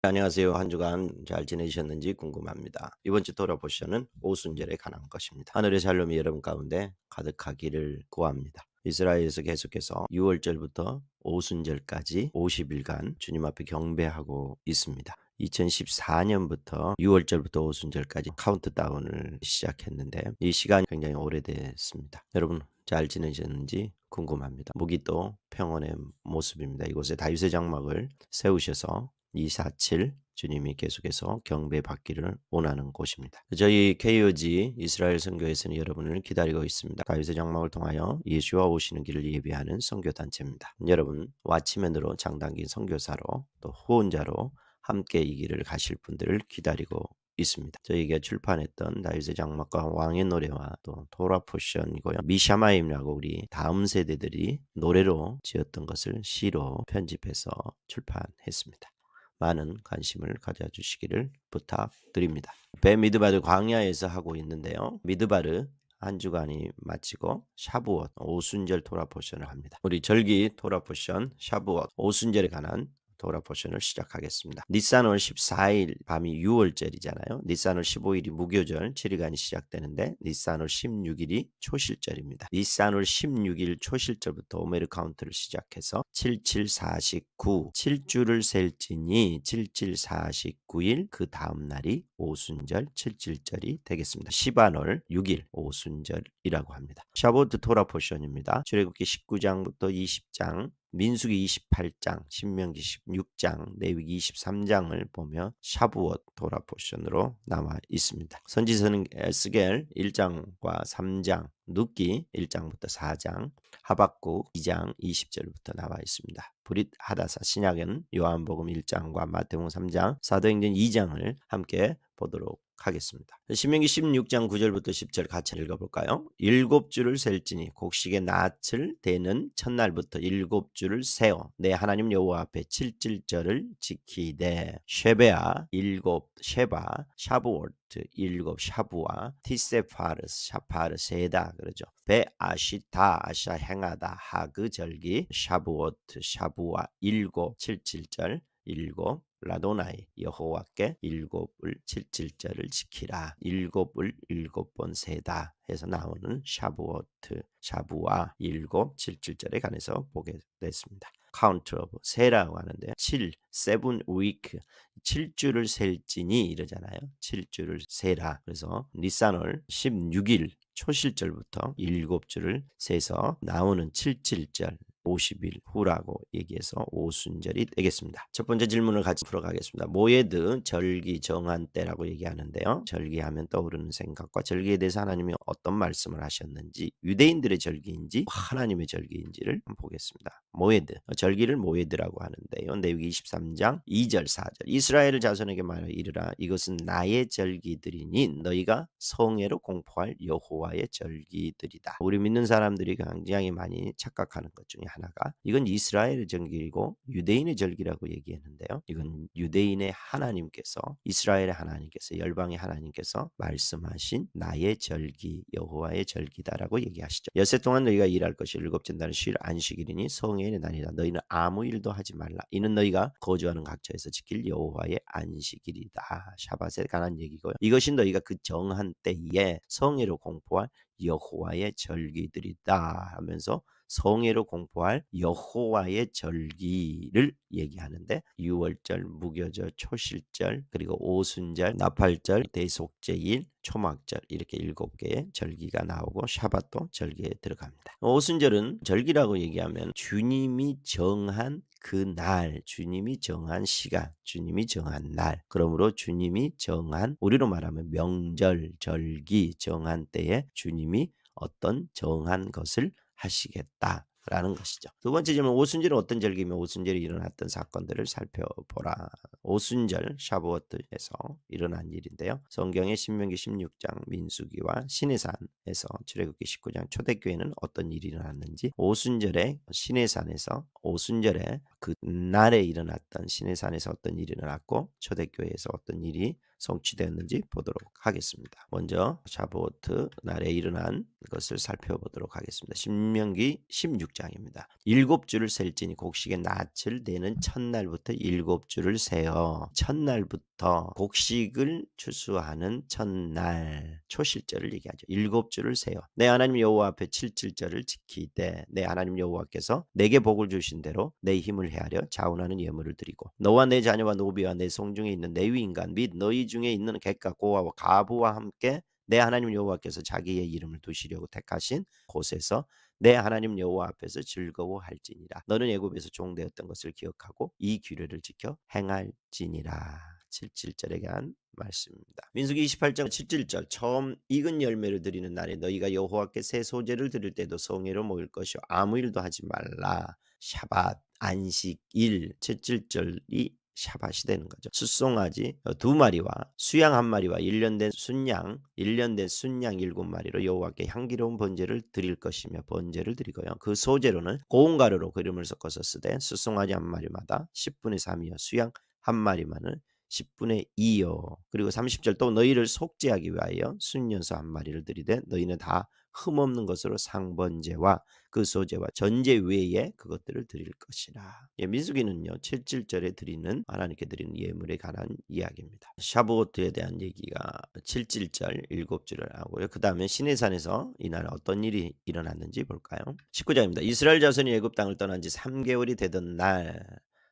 안녕하세요. 한 주간 잘 지내셨는지 궁금합니다. 이번 주 토라 포션은 오순절에 관한 것입니다. 하늘의 샬롬이 여러분 가운데 가득하기를 구합니다. 이스라엘에서 계속해서 6월절부터 오순절까지 50일간 주님 앞에 경배하고 있습니다. 2014년부터 6월절부터 오순절까지 카운트다운을 시작했는데 이 시간이 굉장히 오래됐습니다. 여러분 잘 지내셨는지 궁금합니다. 무기도 평온의 모습입니다. 이곳에 다윗의 장막을 세우셔서 247 주님이 계속해서 경배받기를 원하는 곳입니다. 저희 KOG 이스라엘 선교회에서는 여러분을 기다리고 있습니다. 다윗의 장막을 통하여 예수와 오시는 길을 예비하는 선교단체입니다. 여러분 와치맨으로 장단기 선교사로 또 후원자로 함께 이 길을 가실 분들을 기다리고 있습니다. 저희가 출판했던 다윗의 장막과 왕의 노래와 또 토라 포션이고요. 미샤마임이라고 우리 다음 세대들이 노래로 지었던 것을 시로 편집해서 출판했습니다. 많은 관심을 가져주시기를 부탁드립니다. 베미드바르 광야에서 하고 있는데요. 미드바르 한 주간이 마치고 샤부엇 오순절 토라 포션을 합니다. 우리 절기 토라 포션 샤부엇 오순절에 관한 토라 포션을 시작하겠습니다. 니산월 14일 밤이 6월절이잖아요. 니산월 15일이 무교절 7일간이 시작되는데 니산월 16일이 초실절입니다. 니산월 16일 초실절부터 오메르 카운트를 시작해서 7749 7주를 셀지니 7749일 그 다음 날이 오순절 77절이 되겠습니다. 시반월 6일 오순절이라고 합니다. 샤보트 토라 포션입니다. 출애굽기 19장부터 20장 민수기 28장, 신명기 16장, 레위기 23장을 보며 샤부엇 토라 포션으로 나와 있습니다. 선지서는 에스겔 1장과 3장, 눕기 1장부터 4장, 하박국 2장 20절부터 나와 있습니다. 브릿 하다사 신약은 요한복음 1장과 마태복음 3장, 사도행전 2장을 함께 보도록 하겠습니다. 신명기 16장 9절부터 10절 같이 읽어볼까요? 7주를 셀지니 곡식의 낯을 대는 첫날부터 7주를 세어 내 하나님 여호와 앞에 7질절을 지키되 쉐베아 7 쉐바 샤부월트 7 샤부와 티세파르스 샤파르 세다 그러죠. 베 아시타 아샤 행하다 하그 절기 샤부월트 샤부와 7 7질절 7 라도나이 여호와께 7을 7질절을 지키라. 7을 7번 세다 해서 나오는 샤부어트 샤부와 7 7질절에 관해서 보게 됐습니다. 카운트 오브 세라고 하는데 7 week 7주를 셀지니 이러잖아요. 7주를 세라. 그래서 니산월 16일 초실절부터 7주를 세서 나오는 7질절 50일 후라고 얘기해서 오순절이 되겠습니다. 첫 번째 질문을 같이 풀어가겠습니다. 모에드 절기 정한 때라고 얘기하는데요. 절기하면 떠오르는 생각과 절기에 대해서 하나님이 어떤 말씀을 하셨는지 유대인들의 절기인지 하나님의 절기인지를 한번 보겠습니다. 모에드 절기를 모에드라고 하는데요. 레위기 23장 2절 4절 이스라엘 자손에게 말하여 이르라 이것은 나의 절기들이니 너희가 성회로 공포할 여호와의 절기들이다. 우리 믿는 사람들이 굉장히 많이 착각하는 것 중에 하나가 이건 이스라엘의 절기이고 유대인의 절기라고 얘기했는데요. 이건 유대인의 하나님께서 이스라엘의 하나님께서 열방의 하나님께서 말씀하신 나의 절기 여호와의 절기다라고 얘기하시죠. 엿새 동안 너희가 일할 것이 일곱째 날은 쉴 안식일이니 성회의 날이다. 너희는 아무 일도 하지 말라. 이는 너희가 거주하는 각처에서 지킬 여호와의 안식일이다. 샤밧에 관한 얘기고요. 이것이 너희가 그 정한 때에 성회로 공포할 여호와의 절기들이다 하면서 성회로 공포할 여호와의 절기를 얘기하는데 6월절, 무교절, 초실절, 그리고 오순절, 나팔절, 대속제일, 초막절 이렇게 7개의 절기가 나오고 샤밧도 절기에 들어갑니다. 오순절은 절기라고 얘기하면 주님이 정한 그 날, 주님이 정한 시간, 주님이 정한 날, 그러므로 주님이 정한 우리로 말하면 명절, 절기 정한 때에 주님이 어떤 정한 것을 하시겠다라는 것이죠. 두 번째 질문 오순절은 어떤 절기며 오순절에 일어났던 사건들을 살펴보라. 오순절 샤부어트에서 일어난 일인데요. 성경의 신명기 16장 민수기와 시내산에서 출애굽기 19장 초대교회는 어떤 일이 일어났는지 오순절에 시내산에서 오순절에 그 날에 일어났던 시내산에서 어떤 일이 일어났고 초대교회에서 어떤 일이 성취되었는지 보도록 하겠습니다. 먼저 샤보트 날에 일어난 것을 살펴보도록 하겠습니다. 신명기 16장입니다. 7주를 셀지니 곡식의 낯을 내는 첫날부터 7주를 세어 첫날부터 곡식을 추수하는 첫날 초실절을 얘기하죠. 7주를 세어 내 하나님 여호와 앞에 칠칠절을 지키되 내 하나님 여호와께서 내게 복을 주신 대로 내 힘을 헤아려 자원하는 예물을 드리고 너와 내 자녀와 노비와 내 성중에 있는 레위 인간 및 너희 중에 있는 객과 고아와 가부와 함께 내 하나님 여호와께서 자기의 이름을 두시려고 택하신 곳에서 내 하나님 여호와 앞에서 즐거워할지니라. 너는 애굽에서 종되었던 것을 기억하고 이 규례를 지켜 행할지니라. 77절에 대한 말씀입니다. 민수기 28장 17절 처음 익은 열매를 드리는 날에 너희가 여호와께 새 소제를 드릴 때도 성회로 모일 것이요 아무 일도 하지 말라. 샤밧 안식일 77절이 샤밧이 되는 거죠. 숫송아지 2마리와 수양 1마리와 1년 된 순양 7마리로 여호와께 향기로운 번제를 드릴 것이며 번제를 드리고요. 그 소제로는 고운 가루로 기름을 섞어서 쓰되 숫송아지 1마리마다 10분의 3이요 수양 1마리만은 10분의 2요. 그리고 30절 또 너희를 속죄하기 위하여 순년소 1마리를 드리되 너희는 다 흠없는 것으로 상번제와 그 소제와 전제 외에 그것들을 드릴 것이라. 민수기는요 77절에 드리는 하나님께 드리는 예물에 관한 이야기입니다. 샤브오트에 대한 얘기가 77절 7절을 하고요. 그 다음에 시내산에서 이날 어떤 일이 일어났는지 볼까요? 19절입니다. 이스라엘 자손이 애굽 땅을 떠난 지 3개월이 되던 날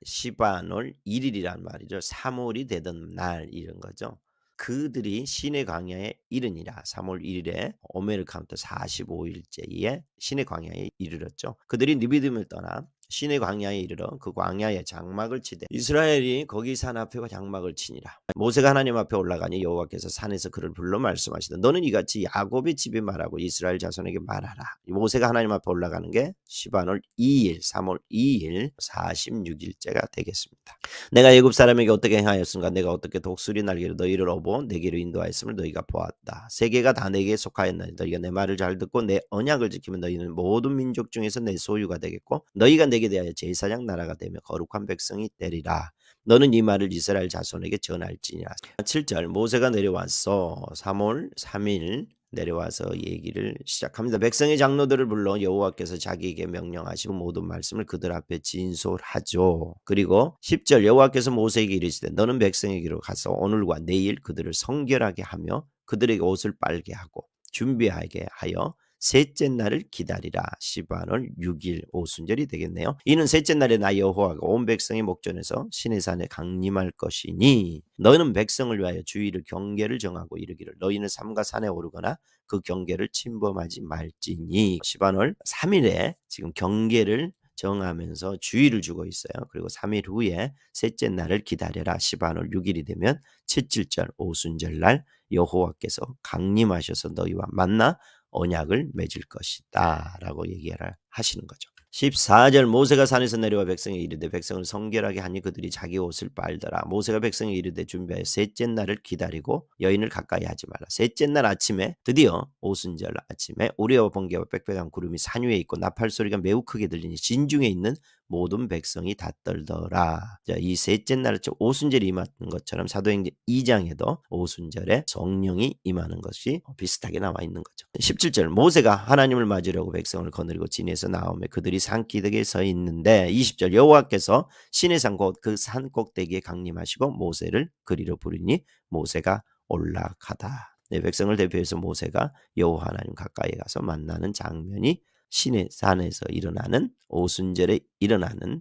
시바놀 1일이란 말이죠. 3월이 되던 날 이런 거죠. 그들이 시내 광야에 이르니라. 3월 1일에 오메르 카운트 45일째에 시내 광야에 이르렀죠. 그들이 느비딤을 떠나 시내 광야에 이르러 그 광야에 장막을 치되 이스라엘이 거기 산 앞에 장막을 치니라. 모세가 하나님 앞에 올라가니 여호와께서 산에서 그를 불러 말씀하시되 너는 이같이 야곱의 집에 말하고 이스라엘 자손에게 말하라. 모세가 하나님 앞에 올라가는 게 시바놀 2일 3월 2일 46일째가 되겠습니다. 내가 애굽 사람에게 어떻게 행하였은가 내가 어떻게 독수리 날개로 너희를 업어 내게로 인도하였음을 너희가 보았다. 세계가 다 내게 속하였나니 너희가 내 말을 잘 듣고 내 언약을 지키면 너희는 모든 민족 중에서 내 소유가 되겠고 너희가 내게 대하여 제사장 나라가 되며 거룩한 백성이 되리라. 너는 이 말을 이스라엘 자손에게 전할지니라. 7절 모세가 내려와서 3월 3일 내려와서 얘기를 시작합니다. 백성의 장로들을 불러 여호와께서 자기에게 명령하시고 모든 말씀을 그들 앞에 진솔하죠. 그리고 10절 여호와께서 모세에게 이르시되 너는 백성에게로 가서 오늘과 내일 그들을 성결하게 하며 그들에게 옷을 빨게 하고 준비하게 하여 셋째 날을 기다리라. 시바놀 6일 오순절이 되겠네요. 이는 셋째 날에 나 여호와가 온 백성의 목전에서 시내산에 강림할 것이니 너희는 백성을 위하여 주의를 경계를 정하고 이르기를 너희는 삼가 산에 오르거나 그 경계를 침범하지 말지니. 시바놀 3일에 지금 경계를 정하면서 주의를 주고 있어요. 그리고 3일 후에 셋째 날을 기다려라. 시바놀 6일이 되면 77절 오순절 날 여호와께서 강림하셔서 너희와 만나 언약을 맺을 것이다 라고 얘기를 하시는 거죠. 14절 모세가 산에서 내려와 백성에 이르되 백성을 성결하게 하니 그들이 자기 옷을 빨더라. 모세가 백성에 이르되 준비하여 셋째 날을 기다리고 여인을 가까이 하지 말라. 셋째 날 아침에 드디어 오순절 아침에 우레와 번개와 빽빽한 구름이 산 위에 있고 나팔 소리가 매우 크게 들리니 진중에 있는 모든 백성이 다 떨더라. 자, 이 셋째 날 오순절이 임하는 것처럼 사도행전 2장에도 오순절에 성령이 임하는 것이 비슷하게 나와 있는 거죠. 17절 모세가 하나님을 맞으려고 백성을 거느리고 진에서 나오며 그들이 산 기슭에 서 있는데 20절 여호와께서 시내산 곧 그 산 꼭대기에 강림하시고 모세를 그리로 부르니 모세가 올라가다. 네, 백성을 대표해서 모세가 여호와 하나님 가까이 가서 만나는 장면이 시내산에서 일어나는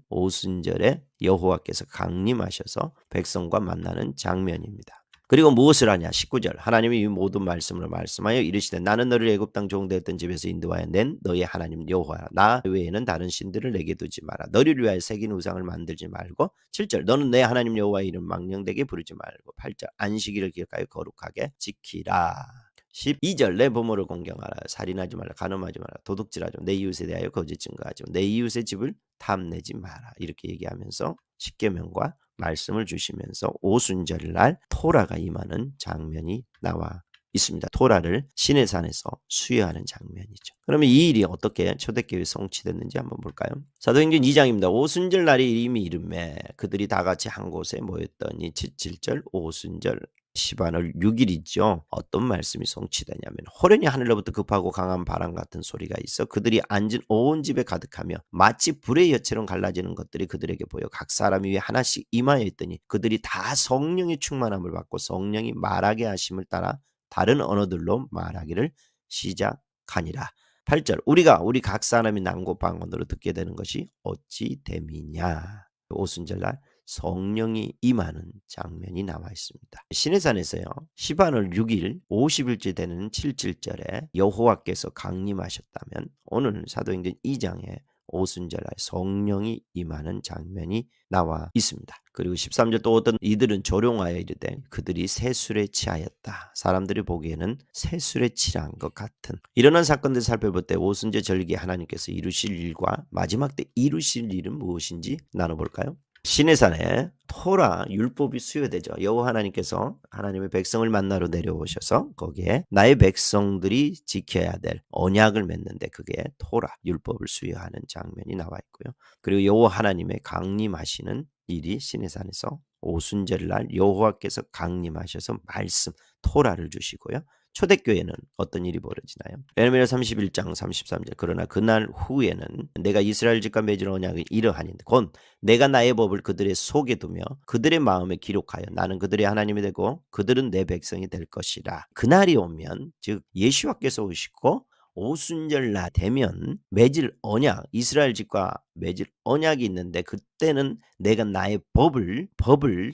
오순절에 여호와께서 강림하셔서 백성과 만나는 장면입니다. 그리고 무엇을 하냐 19절 하나님이 이 모든 말씀을 말씀하여 이르시되 나는 너를 애굽 땅 종되었던 집에서 인도하여 낸 너의 하나님 여호와라. 나 외에는 다른 신들을 내게 두지 마라. 너를 위하여 새긴 우상을 만들지 말고 7절 너는 내 하나님 여호와의 이름 망령되게 부르지 말고 8절 안식일을 기억하여 거룩하게 지키라. 12절 내 부모를 공경하라. 살인하지 말라. 간음하지 말라. 도둑질하지 말라. 내 이웃에 대하여 거짓 증거하지 말라. 내 이웃의 집을 탐내지 마라. 이렇게 얘기하면서 십계명과 말씀을 주시면서 오순절날 토라가 임하는 장면이 나와 있습니다. 토라를 시내산에서 수여하는 장면이죠. 그러면 이 일이 어떻게 초대교회에 성취됐는지 한번 볼까요? 사도행전 2장입니다. 오순절 날이 이미 이름에 그들이 다 같이 한 곳에 모였더니 7절 오순절 시반월 6일이죠. 어떤 말씀이 성취되냐면 호련히 하늘로부터 급하고 강한 바람 같은 소리가 있어 그들이 앉은 온 집에 가득하며 마치 불의 엿처럼 갈라지는 것들이 그들에게 보여 각 사람 위에 하나씩 임하여 있더니 그들이 다 성령의 충만함을 받고 성령이 말하게 하심을 따라 다른 언어들로 말하기를 시작하니라. 8절 우리 각 사람이 남고 방언으로 듣게 되는 것이 어찌 됨이냐. 오순절날 성령이 임하는 장면이 나와 있습니다. 시내산에서요. 시반월 6일 50일째 되는 7.7절에 여호와께서 강림하셨다면 오늘 사도행전 2장에 오순절날 성령이 임하는 장면이 나와 있습니다. 그리고 13절 또 어떤 이들은 조롱하여 이르되 그들이 새술에 취하였다. 사람들이 보기에는 새술에 취한 것 같은 일어난 사건들 살펴볼 때 오순절 절기에 하나님께서 이루실 일과 마지막 때 이루실 일은 무엇인지 나눠볼까요? 시내산에 토라 율법이 수여되죠. 여호와 하나님께서 하나님의 백성을 만나러 내려오셔서 거기에 나의 백성들이 지켜야 될 언약을 맺는데 그게 토라 율법을 수여하는 장면이 나와 있고요. 그리고 여호와 하나님의 강림하시는 일이 시내산에서 오순절날 여호와께서 강림하셔서 말씀 토라를 주시고요. 초대교회는 어떤 일이 벌어지나요? 에레미야 31장 33절 그러나 그날 후에는 내가 이스라엘 집과 맺은 언약이 이러하니 곧 내가 나의 법을 그들의 속에 두며 그들의 마음에 기록하여 나는 그들의 하나님이 되고 그들은 내 백성이 될 것이라. 그날이 오면 즉 예수와께서 오시고 오순절날 되면 맺을 언약 이스라엘 집과 맺을 언약이 있는데 그때는 내가 나의 법을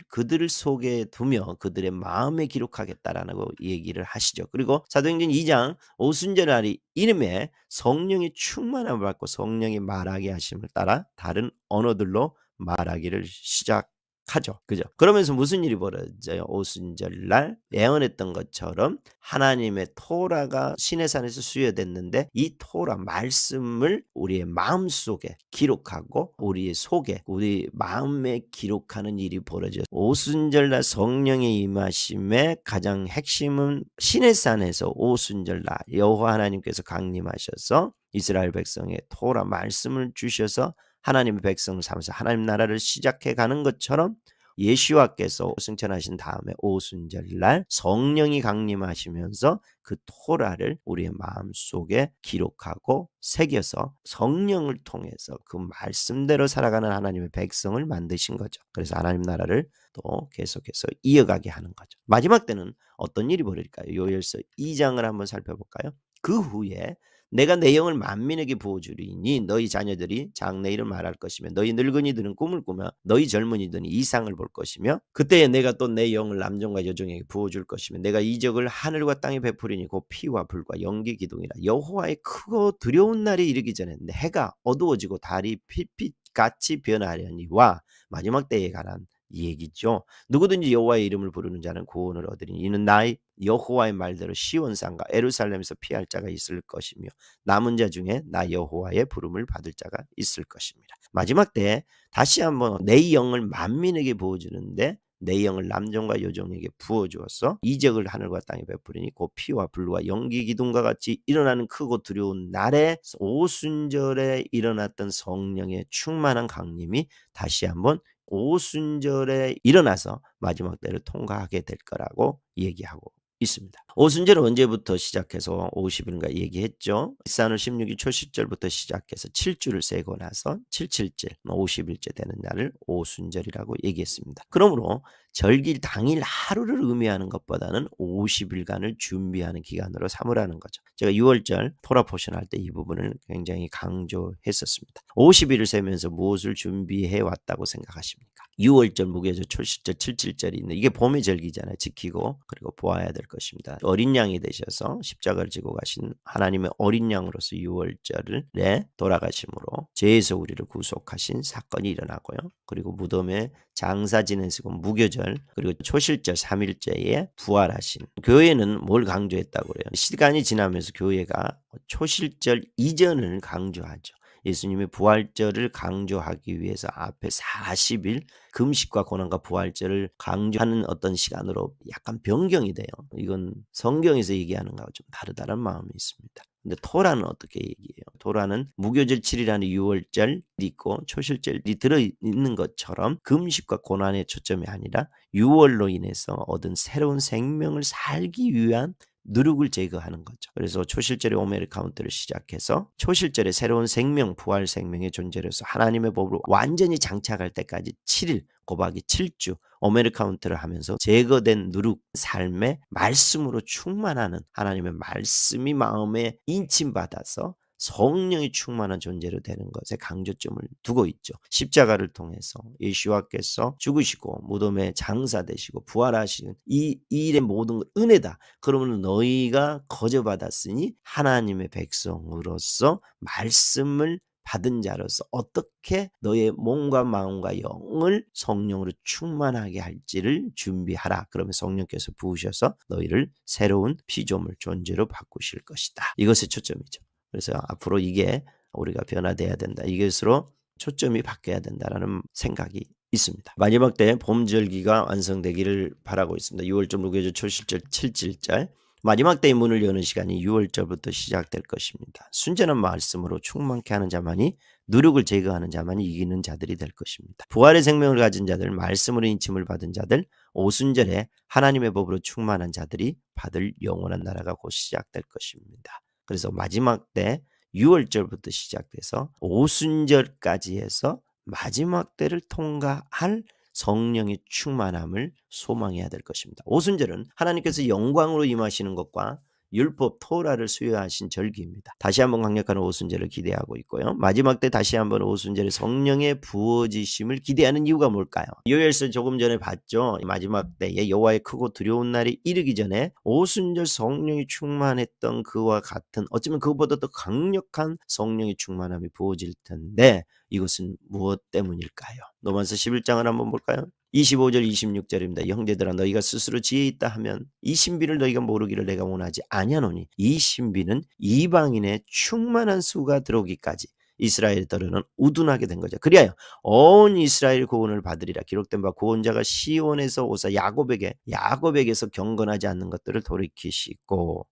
그들 속에 두며 그들의 마음에 기록하겠다라고 얘기를 하시죠. 그리고 사도행전 2장 오순절날이 이름에 성령의 충만함을 받고 성령이 말하게 하심을 따라 다른 언어들로 말하기를 시작하죠. 그죠? 그러면서 무슨 일이 벌어져요? 오순절날 예언했던 것처럼 하나님의 토라가 시내산에서 수여됐는데 이 토라 말씀을 우리의 마음속에 기록하고 우리의 속에 우리 마음에 기록하는 일이 벌어져요. 오순절날 성령의 임하심의 가장 핵심은 시내산에서 오순절날 여호와 하나님께서 강림하셔서 이스라엘 백성의 토라 말씀을 주셔서 하나님의 백성을 삼아서 하나님 나라를 시작해 가는 것처럼 예수와께서 승천하신 다음에 오순절날 성령이 강림하시면서 그 토라를 우리의 마음속에 기록하고 새겨서 성령을 통해서 그 말씀대로 살아가는 하나님의 백성을 만드신 거죠. 그래서 하나님 나라를 또 계속해서 이어가게 하는 거죠. 마지막 때는 어떤 일이 벌어질까요? 요엘서 2장을 한번 살펴볼까요? 그 후에 내가 내 영을 만민에게 부어주리니 너희 자녀들이 장래일을 말할 것이며 너희 늙은이들은 꿈을 꾸며 너희 젊은이들은 이상을 볼 것이며 그때에 내가 또 내 영을 남종과 여종에게 부어줄 것이며 내가 이적을 하늘과 땅에 베푸리니 곧 피와 불과 연기 기둥이라. 여호와의 크고 두려운 날이 이르기 전에 해가 어두워지고 달이 pit빛같이 변하려니와 마지막 때에 관한 얘기죠. 누구든지 여호와의 이름을 부르는 자는 구원을 얻으리니 이는 나의 여호와의 말대로 시온산과 예루살렘에서 피할 자가 있을 것이며 남은 자 중에 나 여호와의 부름을 받을 자가 있을 것입니다. 마지막 때에 다시 한번 내 영을 만민에게 부어주는데 내 영을 남종과 여종에게 부어주어서 이적을 하늘과 땅에 베푸리니 곧 피와 불과 연기 기둥과 같이 일어나는 크고 두려운 날에 오순절에 일어났던 성령의 충만한 강림이 다시 한번 오순절에 일어나서 마지막 때를 통과하게 될 거라고 얘기하고 있습니다. 오순절은 언제부터 시작해서 50일인가 얘기했죠. 니산월 16일 초실절부터 시작해서 7주를 세고 나서 7.7절 50일째 되는 날을 오순절이라고 얘기했습니다. 그러므로 절기 당일 하루를 의미하는 것보다는 50일간을 준비하는 기간으로 삼으라는 거죠. 제가 6월절 토라 포션 할 때 이 부분을 굉장히 강조했었습니다. 50일을 세면서 무엇을 준비해 왔다고 생각하십니까? 6월절, 무교절, 초실절, 7.7절이 있는 이게 봄의 절기잖아요. 지키고 그리고 보아야 될 것입니다. 어린 양이 되셔서 십자가를 지고 가신 하나님의 어린 양으로서 6월절에 돌아가심으로 죄에서 우리를 구속하신 사건이 일어나고요. 그리고 무덤에 장사 지내시고 무교절 그리고 초실절 3일째에 부활하신 교회는 뭘 강조했다고 그래요? 시간이 지나면서 교회가 초실절 이전을 강조하죠. 예수님의 부활절을 강조하기 위해서 앞에 40일 금식과 고난과 부활절을 강조하는 어떤 시간으로 약간 변경이 돼요. 이건 성경에서 얘기하는 거하고 좀 다르다는 마음이 있습니다. 근데 토라는 어떻게 얘기해요? 토라는 무교절 7일하는 유월절이 있고 초실절이 들어있는 것처럼 금식과 고난의 초점이 아니라 유월로 인해서 얻은 새로운 생명을 살기 위한 누룩을 제거하는 거죠. 그래서 초실절의 오메르 카운트를 시작해서 초실절의 새로운 생명, 부활 생명의 존재로서 하나님의 법으로 완전히 장착할 때까지 7일 곱하기 7주 오메르 카운트를 하면서 제거된 누룩 삶의 말씀으로 충만하는 하나님의 말씀이 마음에 인침받아서 성령이 충만한 존재로 되는 것에 강조점을 두고 있죠. 십자가를 통해서 예수와께서 죽으시고 무덤에 장사되시고 부활하시는 이 일의 모든 것 은혜다. 그러면 너희가 거저받았으니 하나님의 백성으로서 말씀을 받은 자로서 어떻게 너의 몸과 마음과 영을 성령으로 충만하게 할지를 준비하라. 그러면 성령께서 부으셔서 너희를 새로운 피조물 존재로 바꾸실 것이다. 이것이 초점이죠. 그래서 앞으로 이게 우리가 변화돼야 된다. 이것으로 초점이 바뀌어야 된다라는 생각이 있습니다. 마지막 때 봄절기가 완성되기를 바라고 있습니다. 6월절, 무교절, 초실절, 칠칠절 마지막 때의 문을 여는 시간이 6월절부터 시작될 것입니다. 순전한 말씀으로 충만케 하는 자만이 누룩을 제거하는 자만이 이기는 자들이 될 것입니다. 부활의 생명을 가진 자들, 말씀으로 인침을 받은 자들, 오순절에 하나님의 법으로 충만한 자들이 받을 영원한 나라가 곧 시작될 것입니다. 그래서 마지막 때 6월절부터 시작돼서 오순절까지 해서 마지막 때를 통과할 성령의 충만함을 소망해야 될 것입니다. 오순절은 하나님께서 영광으로 임하시는 것과 율법 토라를 수여하신 절기입니다. 다시 한번 강력한 오순절을 기대하고 있고요. 마지막 때 다시 한번 오순절의 성령의 부어지심을 기대하는 이유가 뭘까요? 요엘서 조금 전에 봤죠. 마지막 때에 여호와의 크고 두려운 날이 이르기 전에 오순절 성령이 충만했던 그와 같은 어쩌면 그것보다 더 강력한 성령의 충만함이 부어질 텐데 이것은 무엇 때문일까요? 로마서 11장을 한번 볼까요? 25절 26절입니다. 형제들아 너희가 스스로 지혜 있다 하면 이 신비를 너희가 모르기를 내가 원하지 아니하노니 이 신비는 이방인의 충만한 수가 들어오기까지 이스라엘들은 우둔하게 된 거죠. 그리하여 온 이스라엘 구원을 받으리라 기록된 바 구원자가 시온에서 오사 야곱에게서 경건하지 않는 것들을 돌이키시고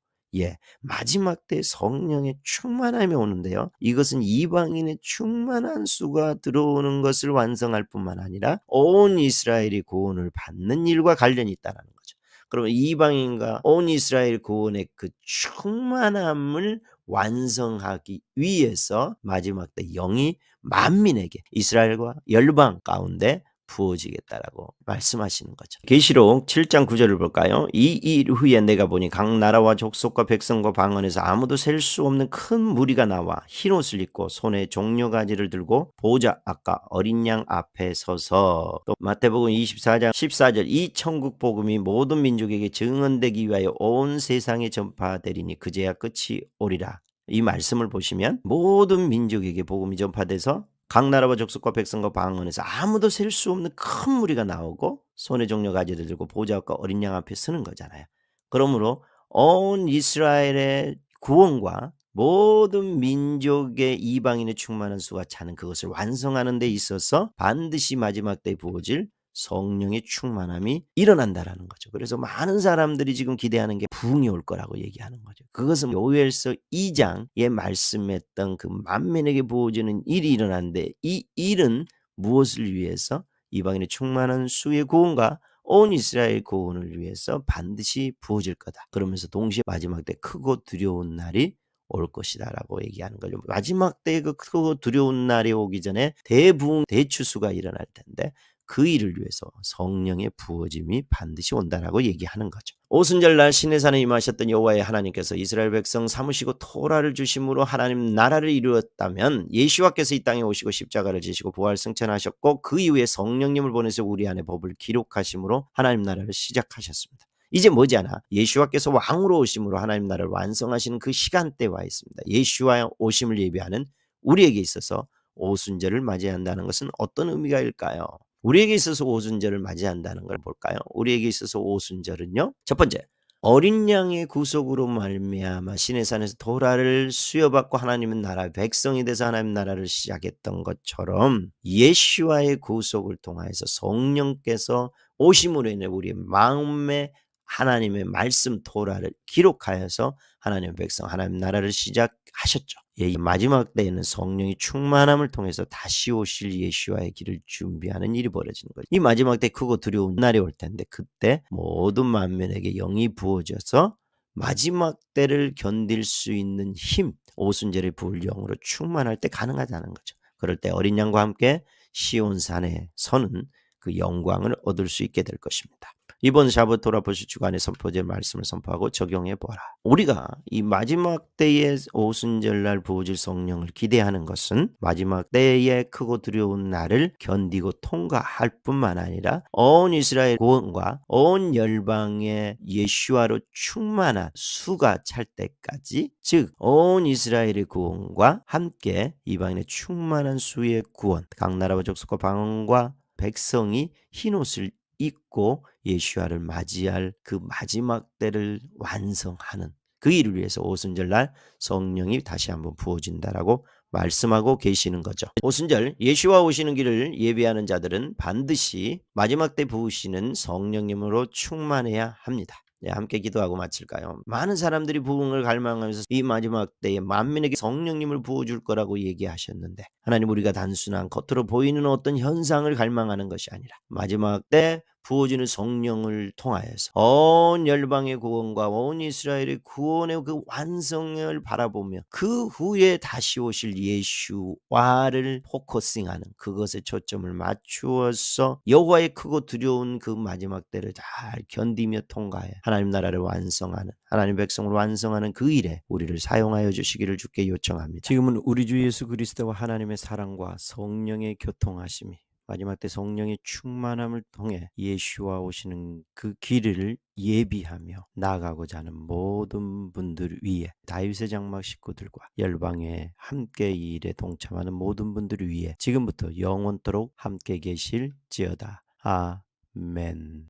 마지막 때 성령의 충만함이 오는데요. 이것은 이방인의 충만한 수가 들어오는 것을 완성할 뿐만 아니라 온 이스라엘이 구원을 받는 일과 관련이 있다는 거죠. 그러면 이방인과 온 이스라엘 구원의 그 충만함을 완성하기 위해서 마지막 때 영이 만민에게 이스라엘과 열방 가운데 부어지겠다라고 말씀하시는 거죠. 계시록 7장 9절을 볼까요? 이 일 후에 내가 보니 각 나라와 족속과 백성과 방언에서 아무도 셀 수 없는 큰 무리가 나와 흰옷을 입고 손에 종려가지를 들고 보좌 아까 어린 양 앞에 서서 또 마태복음 24장 14절 이 천국 복음이 모든 민족에게 증언되기 위하여 온 세상에 전파되리니 그제야 끝이 오리라. 이 말씀을 보시면 모든 민족에게 복음이 전파돼서 각 나라와 족속과 백성과 방언에서 아무도 셀 수 없는 큰 무리가 나오고 손에 종려가지를 들고 보좌과 어린 양 앞에 서는 거잖아요. 그러므로 온 이스라엘의 구원과 모든 민족의 이방인의 충만한 수가 차는 그것을 완성하는 데 있어서 반드시 마지막 때 부어질 성령의 충만함이 일어난다라는 거죠. 그래서 많은 사람들이 지금 기대하는 게 부흥이 올 거라고 얘기하는 거죠. 그것은 요엘서 2장에 말씀했던 그 만민에게 부어지는 일이 일어나는데 이 일은 무엇을 위해서? 이방인의 충만한 수의 구원과 온 이스라엘 구원을 위해서 반드시 부어질 거다. 그러면서 동시에 마지막 때 크고 두려운 날이 올 것이다라고 얘기하는 거죠. 마지막 때 그 크고 두려운 날이 오기 전에 대부흥 대추수가 일어날 텐데 그 일을 위해서 성령의 부어짐이 반드시 온다라고 얘기하는 거죠. 오순절날 시내산에 임하셨던 여호와의 하나님께서 이스라엘 백성 삼으시고 토라를 주심으로 하나님 나라를 이루었다면 예수와께서 이 땅에 오시고 십자가를 지시고 부활 승천하셨고 그 이후에 성령님을 보내서 우리 안에 법을 기록하심으로 하나님 나라를 시작하셨습니다. 이제 머지않아 예수와께서 왕으로 오심으로 하나님 나라를 완성하시는 그 시간대에 와 있습니다. 예수와의 오심을 예비하는 우리에게 있어서 오순절을 맞이한다는 것은 어떤 의미가일까요? 우리에게 있어서 오순절을 맞이한다는 걸 볼까요? 우리에게 있어서 오순절은요. 첫 번째, 어린 양의 구속으로 말미암아 시내산에서 도라를 수여받고 하나님의 나라 백성이 돼서 하나님의 나라를 시작했던 것처럼 예수와의 구속을 통하여서 성령께서 오심으로 인해 우리의 마음에 하나님의 말씀 도라를 기록하여서 하나님의 백성 하나님의 나라를 시작하셨죠. 이 마지막 때에는 성령이 충만함을 통해서 다시 오실 예수와의 길을 준비하는 일이 벌어지는 거죠. 이 마지막 때 크고 두려운 날이 올 텐데 그때 모든 만민에게 영이 부어져서 마지막 때를 견딜 수 있는 힘, 오순절의 부을 영으로 충만할 때 가능하다는 거죠. 그럴 때 어린 양과 함께 시온산에 서는 그 영광을 얻을 수 있게 될 것입니다. 이번 샤봇 돌아보실 주간의 선포제 말씀을 선포하고 적용해 보라. 우리가 이 마지막 때의 오순절날 부어질 성령을 기대하는 것은 마지막 때의 크고 두려운 날을 견디고 통과할 뿐만 아니라 온 이스라엘 구원과 온 열방의 예수와로 충만한 수가 찰 때까지, 즉 온 이스라엘의 구원과 함께 이방인의 충만한 수의 구원, 각 나라와 족속과 방언과 백성이 흰옷을 입고 예수와를 맞이할 그 마지막 때를 완성하는 그 일을 위해서 오순절날 성령이 다시 한번 부어진다라고 말씀하고 계시는 거죠. 오순절 예수와 오시는 길을 예비하는 자들은 반드시 마지막 때 부으시는 성령님으로 충만해야 합니다. 네, 함께 기도하고 마칠까요? 많은 사람들이 부흥을 갈망하면서 이 마지막 때에 만민에게 성령님을 부어줄 거라고 얘기하셨는데 하나님, 우리가 단순한 겉으로 보이는 어떤 현상을 갈망하는 것이 아니라 마지막 때 부어지는 성령을 통하여서 온 열방의 구원과 온 이스라엘의 구원의 그 완성을 바라보며 그 후에 다시 오실 예수와를 포커싱하는, 그것에 초점을 맞추어서 여호와의 크고 두려운 그 마지막 때를 잘 견디며 통과해 하나님 나라를 완성하는, 하나님 백성을 완성하는 그 일에 우리를 사용하여 주시기를 주께 요청합니다. 지금은 우리 주 예수 그리스도와 하나님의 사랑과 성령의 교통하심이 마지막 때 성령의 충만함을 통해 예수와 오시는 그 길을 예비하며 나아가고자 하는 모든 분들 위에, 다윗의 장막 식구들과 열방에 함께 이 일에 동참하는 모든 분들 위에 지금부터 영원토록 함께 계실지어다. 아멘.